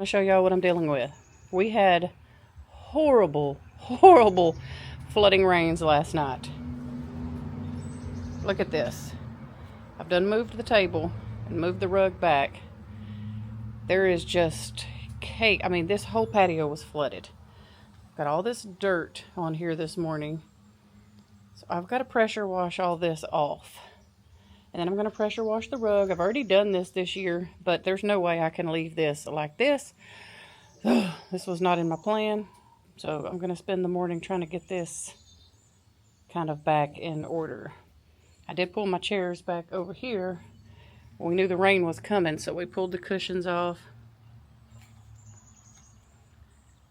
I'll show y'all what I'm dealing with. We had horrible flooding rains last night. Look at this. I've done moved the table and moved the rug back. There is just cake. I mean, this whole patio was flooded. Got all this dirt on here this morning. So I've got to pressure wash all this off. And then I'm going to pressure wash the rug. I've already done this year, but there's no way I can leave this like this. This was not in my plan. So I'm going to spend the morning trying to get this kind of back in order. I did pull my chairs back over here. We knew the rain was coming, so we pulled the cushions off.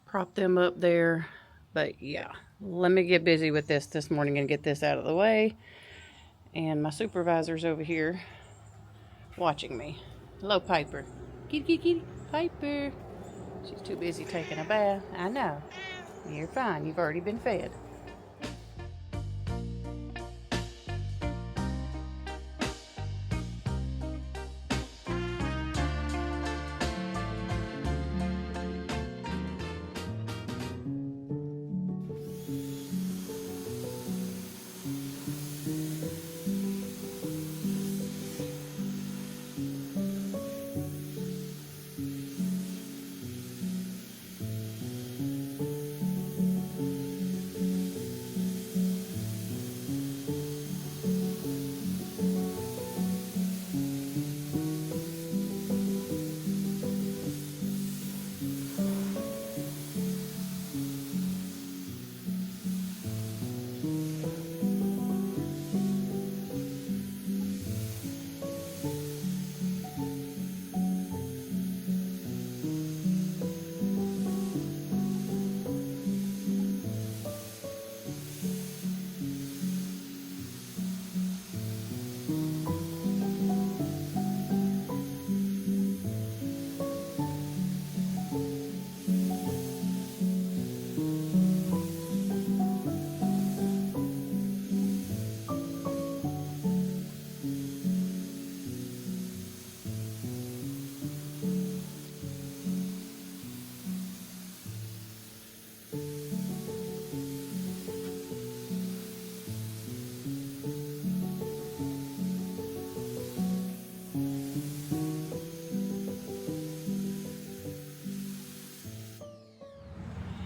Propped them up there. But yeah, let me get busy with this morning and get this out of the way. And my supervisor's over here watching me. Hello, Piper. Kitty, kitty, kitty. Piper. She's too busy taking a bath. I know. You're fine. You've already been fed.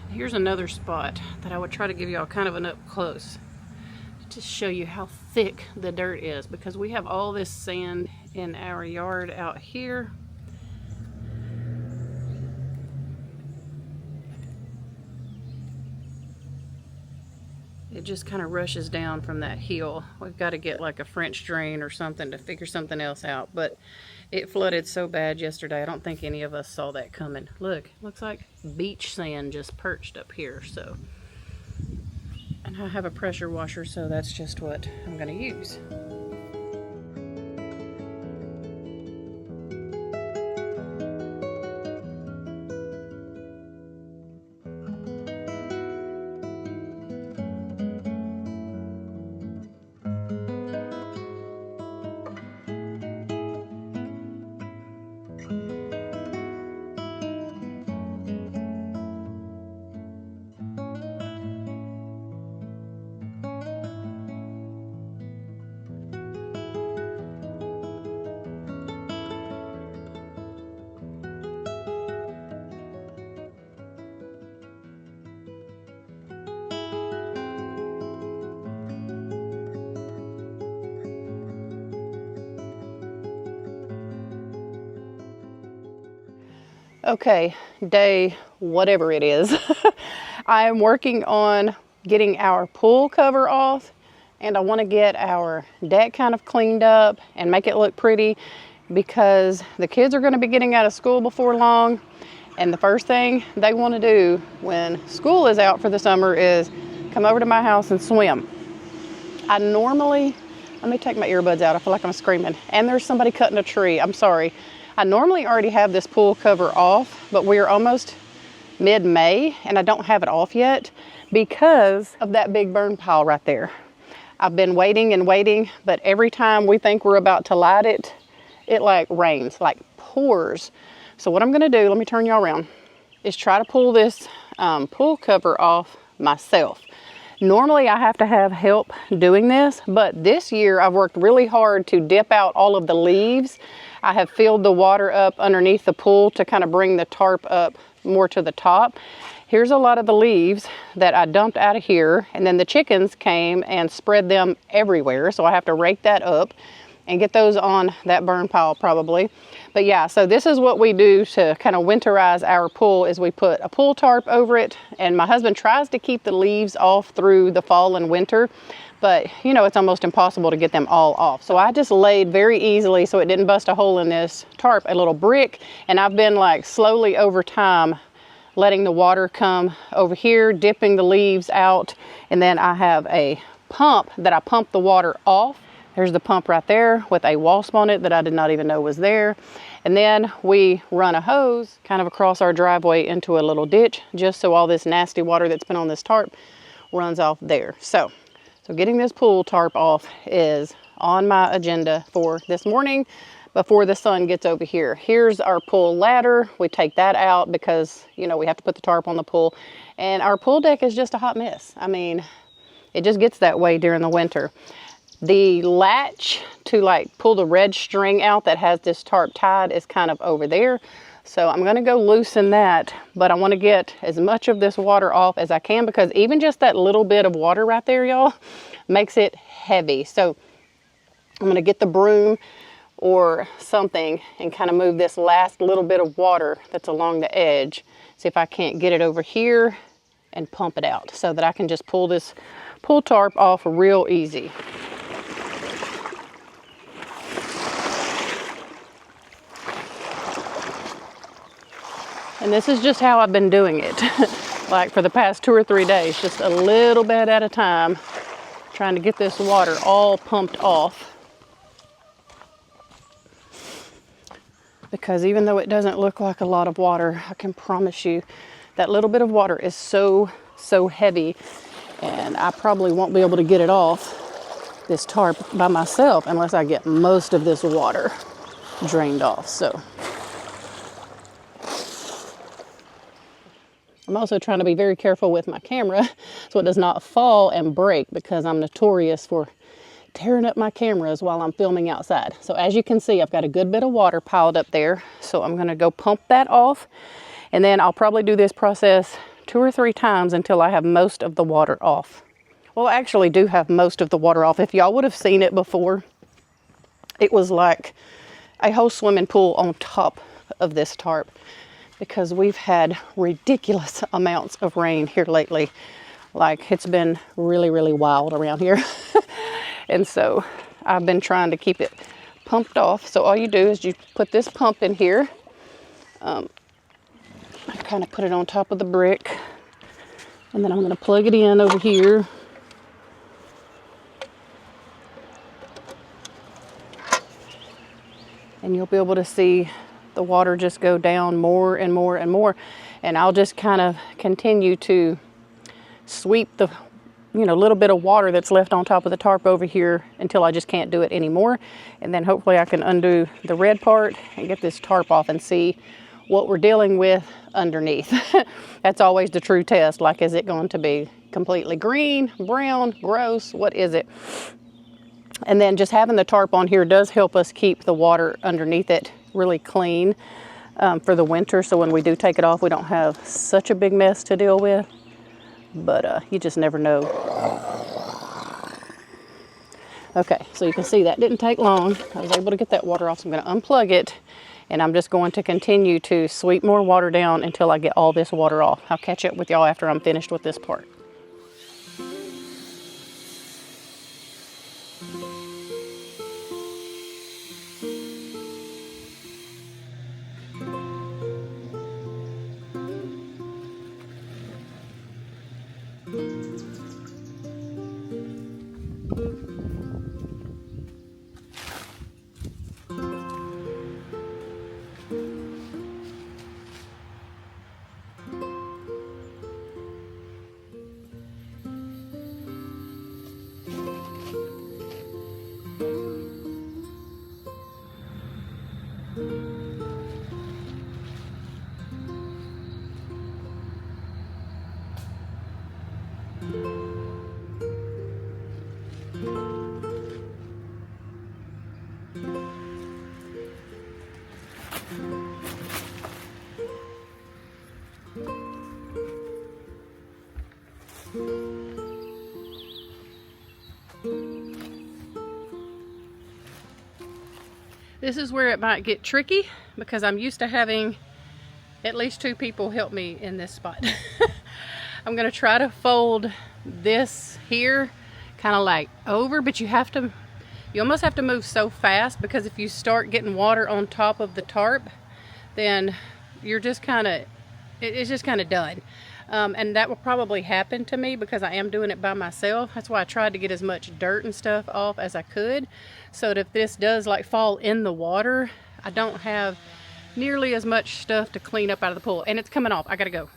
Here's another spot that I would try to give y'all kind of an up close to show you how thick the dirt is, because we have all this sand in our yard out here. It just kind of rushes down from that hill. We've got to get like a French drain or something to figure something else out, but it flooded so bad yesterday. I don't think any of us saw that coming. Look, looks like beach sand just perched up here. So, and I have a pressure washer, so that's just what I'm going to use. Okay, day whatever it is. I am working on getting our pool cover off, and I want to get our deck kind of cleaned up and make it look pretty, because the kids are going to be getting out of school before long, and the first thing they want to do when school is out for the summer is come over to my house and swim. Let me take my earbuds out. I feel like I'm screaming. And there's somebody cutting a tree. I'm sorry. I normally already have this pool cover off, but we're almost mid-May and I don't have it off yet because of that big burn pile right there. I've been waiting and waiting, but every time we think we're about to light it, it like rains, like pours. So what I'm gonna do, let me turn y'all around, is try to pull this pool cover off myself. Normally I have to have help doing this, but this year I've worked really hard to dip out all of the leaves. I have filled the water up underneath the pool to kind of bring the tarp up more to the top. Here's a lot of the leaves that I dumped out of here, and then the chickens came and spread them everywhere, so I have to rake that up and get those on that burn pile probably. But yeah, so this is what we do to kind of winterize our pool, is we put a pool tarp over it, and my husband tries to keep the leaves off through the fall and winter, but you know, it's almost impossible to get them all off. So I just laid very easily, so it didn't bust a hole in this tarp, a little brick, and I've been like slowly over time letting the water come over here, dipping the leaves out, and then I have a pump that I pump the water off. There's the pump right there with a wasp on it that I did not even know was there. And then we run a hose kind of across our driveway into a little ditch, just so all this nasty water that's been on this tarp runs off there. So getting this pool tarp off is on my agenda for this morning before the sun gets over here. Here's our pool ladder. We take that out because, you know, we have to put the tarp on the pool. And our pool deck is just a hot mess. I mean, it just gets that way during the winter. The latch to like pull the red string out that has this tarp tied is kind of over there. So I'm gonna go loosen that, but I wanna get as much of this water off as I can, because even just that little bit of water right there, y'all, makes it heavy. So I'm gonna get the broom or something and kind of move this last little bit of water that's along the edge. See if I can't get it over here and pump it out so that I can just pull this pool tarp off real easy. And this is just how I've been doing it. Like for the past 2 or 3 days, just a little bit at a time, trying to get this water all pumped off. Because even though it doesn't look like a lot of water, I can promise you that little bit of water is so heavy, and I probably won't be able to get it off this tarp by myself unless I get most of this water drained off. So I'm also trying to be very careful with my camera so it does not fall and break, because I'm notorious for tearing up my cameras while I'm filming outside. So as you can see, I've got a good bit of water piled up there. So I'm gonna go pump that off, and then I'll probably do this process 2 or 3 times until I have most of the water off. Well, I actually do have most of the water off. If y'all would have seen it before, it was like a whole swimming pool on top of this tarp, because we've had ridiculous amounts of rain here lately. Like, it's been really wild around here. And so I've been trying to keep it pumped off. So all you do is you put this pump in here. I kind of put it on top of the brick, and then I'm going to plug it in over here. And you'll be able to see the water just go down more and more and more. And I'll just kind of continue to sweep the little bit of water that's left on top of the tarp over here until I just can't do it anymore. And then hopefully I can undo the red part and get this tarp off and see what we're dealing with underneath. That's always the true test. Like, is it going to be completely green, brown, gross? What is it? And then just having the tarp on here does help us keep the water underneath it really clean for the winter. So when we do take it off, we don't have such a big mess to deal with. But you just never know. Okay, so you can see that didn't take long. I was able to get that water off, so I'm going to unplug it, and I'm just going to continue to sweep more water down until I get all this water off. I'll catch up with y'all after I'm finished with this part. This is where it might get tricky because I'm used to having at least 2 people help me in this spot. I'm gonna try to fold this here kind of like over, but you almost have to move so fast, because if you start getting water on top of the tarp, then you're just kind of, it's just kind of done. And that will probably happen to me because I am doing it by myself. That's why I tried to get as much dirt and stuff off as I could, so that if this does like fall in the water, I don't have nearly as much stuff to clean up out of the pool. And it's coming off. I gotta go.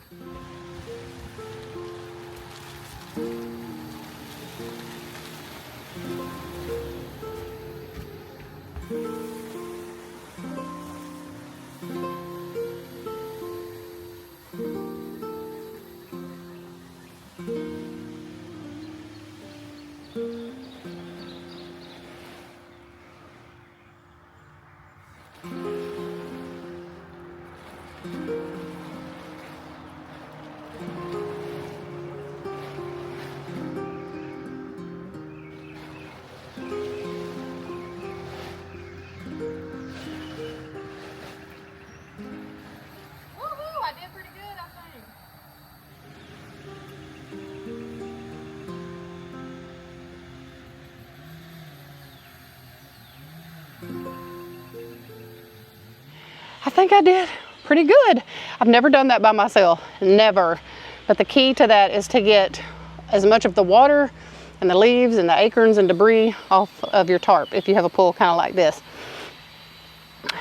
I think I did pretty good. I've never done that by myself, never. But the key to that is to get as much of the water and the leaves and the acorns and debris off of your tarp if you have a pool kind of like this.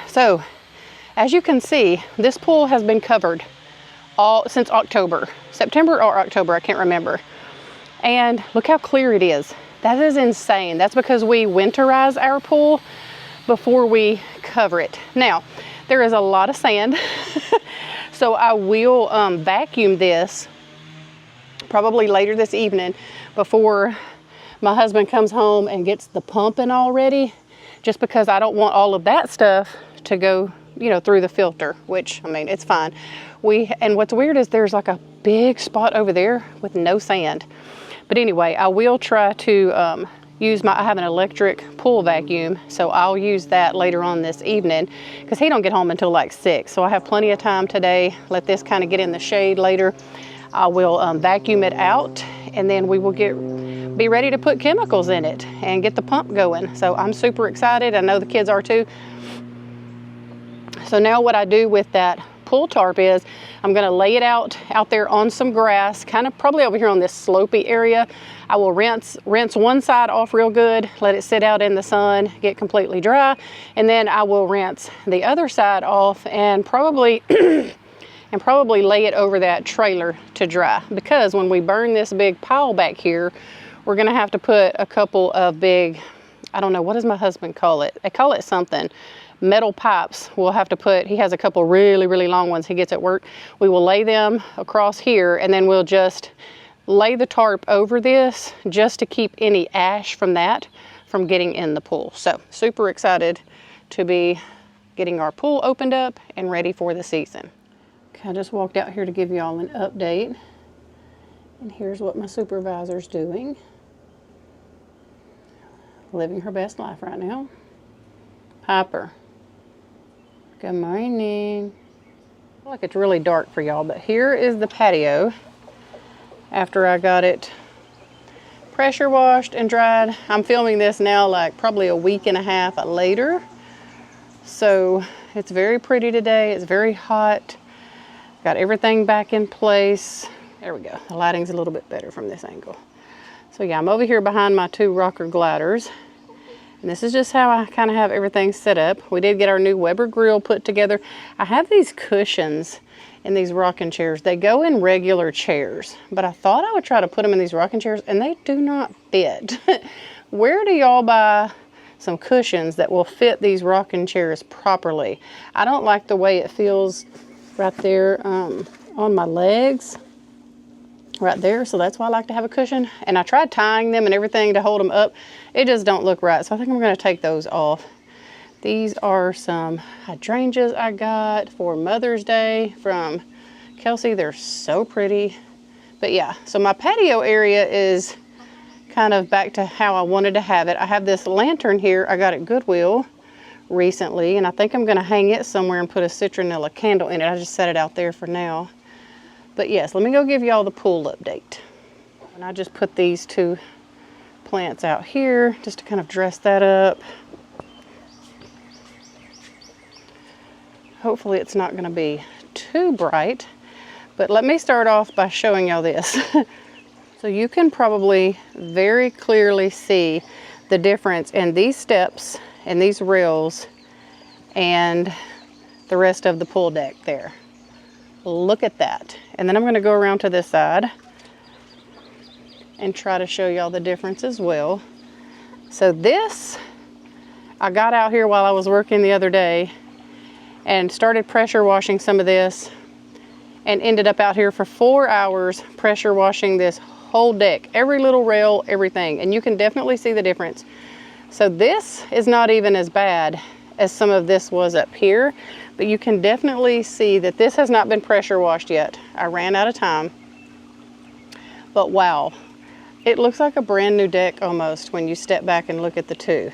So, as you can see, this pool has been covered since October, September or October, I can't remember. And look how clear it is. That is insane. That's because we winterize our pool before we cover it. Now, there is a lot of sand, so I will vacuum this probably later this evening before my husband comes home and gets the pumping all ready, just because I don't want all of that stuff to go, you know, through the filter, which, I mean, it's fine. And what's weird is there's like a big spot over there with no sand. But anyway, I will try to I have an electric pool vacuum, so I'll use that later on this evening because he don't get home until like 6. So I have plenty of time today. Let this kind of get in the shade later. I will vacuum it out, and then we will be ready to put chemicals in it and get the pump going. So I'm super excited. I know the kids are too. So now what I do with that pool tarp is I'm going to lay it out there on some grass, kind of probably over here on this slopey area. I will rinse one side off real good, let it sit out in the sun, get completely dry, and then I will rinse the other side off and probably lay it over that trailer to dry, because when we burn this big pile back here, we're going to have to put a couple of big, I don't know, what does my husband call it? They call it something. Metal pipes we'll have to put. He has a couple really, really long ones he gets at work. We will lay them across here, and then we'll just lay the tarp over this just to keep any ash from getting in the pool. So super excited to be getting our pool opened up and ready for the season. Okay, I just walked out here to give you all an update, and here's what my supervisor's doing. Living her best life right now. Piper. Good morning. Look, it's really dark for y'all, but here is the patio after I got it pressure washed and dried. I'm filming this now like probably a week and a half later. So it's very pretty today. It's very hot. Got everything back in place. There we go. The lighting's a little bit better from this angle. So yeah, I'm over here behind my 2 rocker gliders. And this is just how I kind of have everything set up. We did get our new Weber grill put together. I have these cushions in these rocking chairs. They go in regular chairs, but I thought I would try to put them in these rocking chairs, and they do not fit. Where do y'all buy some cushions that will fit these rocking chairs properly? I don't like the way it feels right there on my legs. Right there, so that's why I like to have a cushion. And I tried tying them and everything to hold them up. It just don't look right, so I think I'm going to take those off. These are some hydrangeas I got for Mother's Day from Kelsey. They're so pretty. But yeah, so my patio area is kind of back to how I wanted to have it. I have this lantern here I got at Goodwill recently, and I think I'm going to hang it somewhere and put a citronella candle in it. I just set it out there for now. But yes, let me go give y'all the pool update. And I just put these 2 plants out here just to kind of dress that up. Hopefully it's not going to be too bright, but let me start off by showing y'all this. So you can probably very clearly see the difference in these steps and these rails and the rest of the pool deck there. Look at that. And then I'm going to go around to this side and try to show y'all the difference as well. So this, I got out here while I was working the other day and started pressure washing some of this and ended up out here for 4 hours pressure washing this whole deck, every little rail, everything. And you can definitely see the difference. So this is not even as bad as some of this was up here, but you can definitely see that this has not been pressure washed yet. I ran out of time, but wow, it looks like a brand new deck almost when you step back and look at the 2.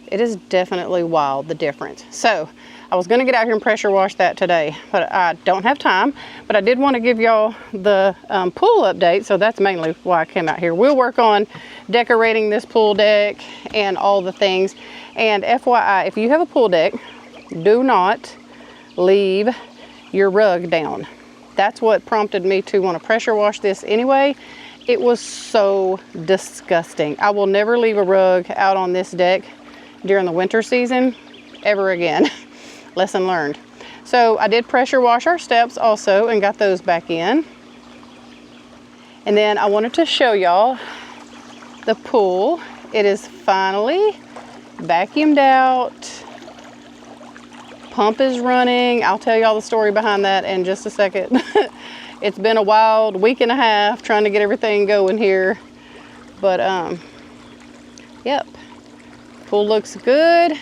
It is definitely wild, the difference. So I was gonna get out here and pressure wash that today, but I don't have time. But I did want to give y'all the pool update, so that's mainly why I came out here. We'll work on decorating this pool deck and all the things. And FYI, if you have a pool deck, do not leave your rug down. That's what prompted me to want to pressure wash this anyway. It was so disgusting. I will never leave a rug out on this deck during the winter season ever again. Lesson learned. So I did pressure wash our steps also and got those back in. And then I wanted to show y'all the pool. It is finally vacuumed out. Pump is running. I'll tell y'all the story behind that in just a second. It's been a wild week and a half trying to get everything going here. But yep, pool looks good.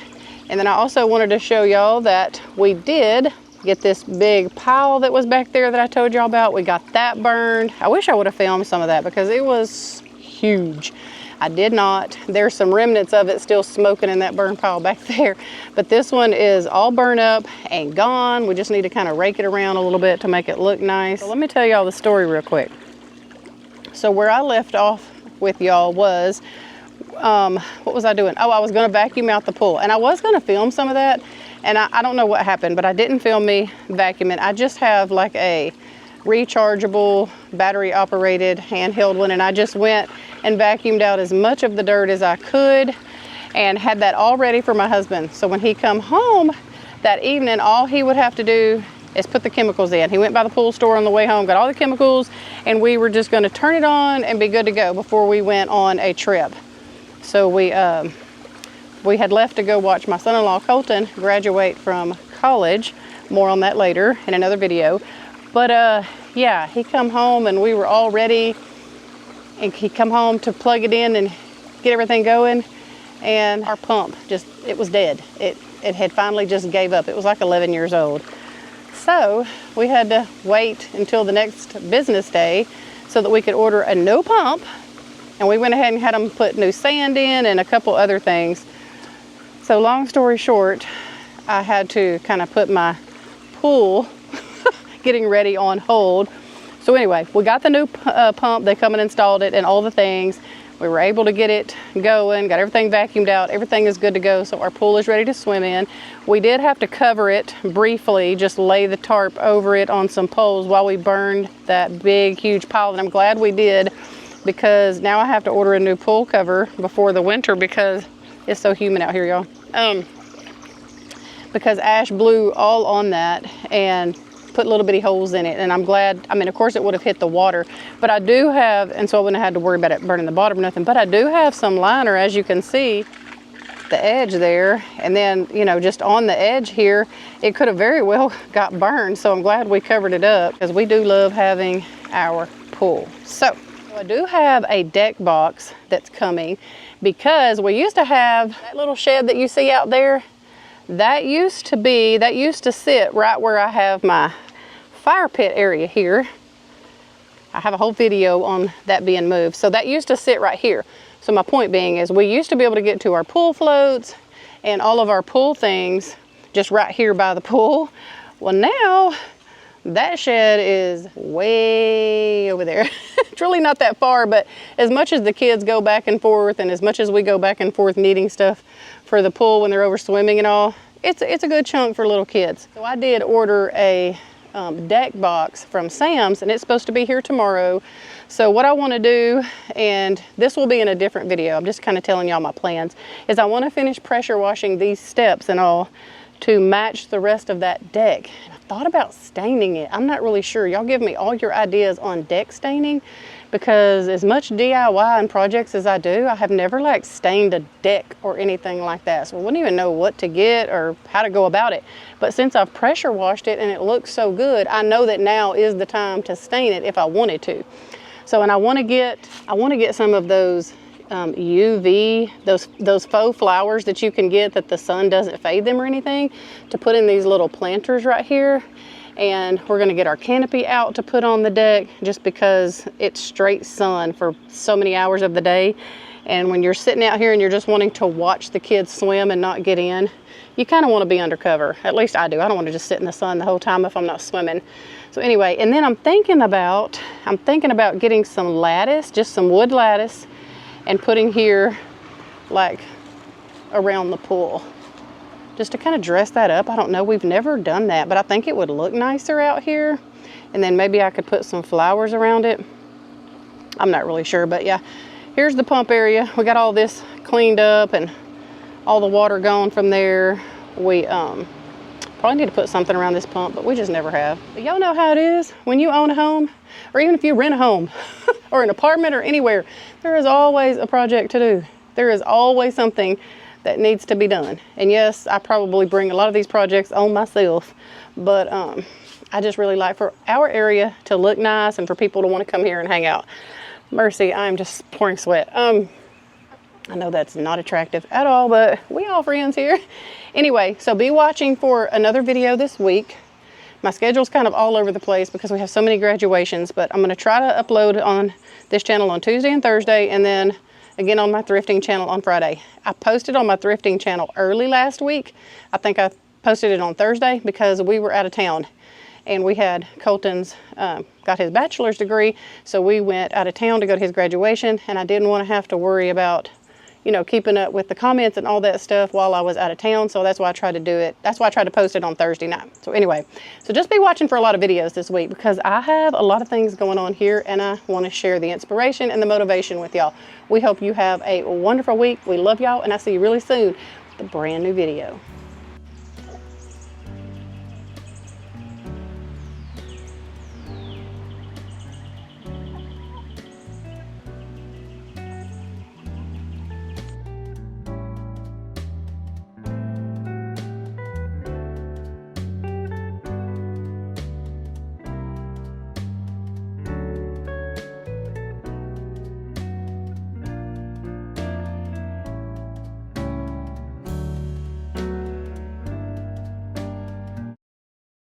And then I also wanted to show y'all that we did get this big pile that was back there that I told y'all about. We got that burned. I wish I would have filmed some of that because it was huge. I did not. There's some remnants of it still smoking in that burn pile back there. But this one is all burned up and gone. We just need to kind of rake it around a little bit to make it look nice. So let me tell y'all the story real quick. So where I left off with y'all was, what was I doing? Oh, I was going to vacuum out the pool. And I was going to film some of that. And I don't know what happened, but I didn't film me vacuuming. I just have like a rechargeable, battery operated handheld one. And I just went and vacuumed out as much of the dirt as I could and had that all ready for my husband. So when he come home that evening, all he would have to do is put the chemicals in. He went by the pool store on the way home, got all the chemicals, and we were just going to turn it on and be good to go before we went on a trip. So we had left to go watch my son-in-law Colton graduate from college. More on that later in another video. But yeah, he come home and we were all ready. And he come home to plug it in and get everything going. And our pump it was dead. It had finally just gave up. It was like 11 years old. So we had to wait until the next business day so that we could order a new pump. And we went ahead and had them put new sand in and a couple other things. So long story short, I had to kind of put my pool getting ready on hold. So anyway, we got the new pump. They come and installed it and all the things. We were able to get it going, got everything vacuumed out. Everything is good to go. So our pool is ready to swim in. We did have to cover it briefly, just lay the tarp over it on some poles while we burned that big, huge pile. And I'm glad we did, because now I have to order a new pool cover before the winter because it's so humid out here, y'all. Because ash blew all on that and put little bitty holes in it, and I'm glad. I mean, of course it would have hit the water, but I do have, and so I wouldn't have had to worry about it burning the bottom or nothing, but I do have some liner, as you can see, the edge there, and then, you know, just on the edge here, it could have very well got burned, so I'm glad we covered it up, because we do love having our pool. So I do have a deck box that's coming, because we used to have that little shed that you see out there. That used to sit right where I have my fire pit area here. I have a whole video on that being moved. So that used to sit right here. So my point being is we used to be able to get to our pool floats and all of our pool things just right here by the pool. Well, now that shed is way over there. It's really not that far, but as much as the kids go back and forth and as much as we go back and forth needing stuff for the pool when they're over swimming and all, it's a good chunk for little kids. So I did order a deck box from Sam's, and it's supposed to be here tomorrow. So what I want to do, and this will be in a different video, I'm just kind of telling y'all my plans, is I want to finish pressure washing these steps and all to match the rest of that deck. And I thought about staining it. I'm not really sure. Y'all give me all your ideas on deck staining, because as much DIY and projects as I do, I have never like stained a deck or anything like that. So I wouldn't even know what to get or how to go about it. But since I've pressure washed it and it looks so good, I know that now is the time to stain it if I wanted to. So, and I want to get some of those UV, those faux flowers that you can get that the sun doesn't fade them or anything, to put in these little planters right here. And we're going to get our canopy out to put on the deck, just because it's straight sun for so many hours of the day. And when you're sitting out here and you're just wanting to watch the kids swim and not get in, you kind of want to be undercover. At least I do. I don't want to just sit in the sun the whole time if I'm not swimming. So anyway, and then I'm thinking about getting some lattice, just some wood lattice, and putting here like around the pool, just to kind of dress that up. I don't know, we've never done that, but I think it would look nicer out here. And then maybe I could put some flowers around it. I'm not really sure, but yeah, here's the pump area. We got all this cleaned up and all the water gone from there. We probably need to put something around this pump, but we just never have. Y'all know how it is when you own a home, or even if you rent a home or an apartment or anywhere, there is always a project to do. There is always something that needs to be done. And yes, I probably bring a lot of these projects on myself, but I just really like for our area to look nice and for people to want to come here and hang out. Mercy, I'm just pouring sweat. I know that's not attractive at all, but we all friends here. Anyway, so be watching for another video this week. My schedule's kind of all over the place because we have so many graduations, but I'm going to try to upload on this channel on Tuesday and Thursday, and then again on my thrifting channel on Friday. I posted on my thrifting channel early last week. I think I posted it on Thursday because we were out of town, and we had Colton's got his bachelor's degree, so we went out of town to go to his graduation, and I didn't want to have to worry about, you know, keeping up with the comments and all that stuff while I was out of town. So that's why I tried to do it. That's why I tried to post it on Thursday night. So anyway, so just be watching for a lot of videos this week, because I have a lot of things going on here and I want to share the inspiration and the motivation with y'all. We hope you have a wonderful week. We love y'all, and I'll see you really soon with a brand new video.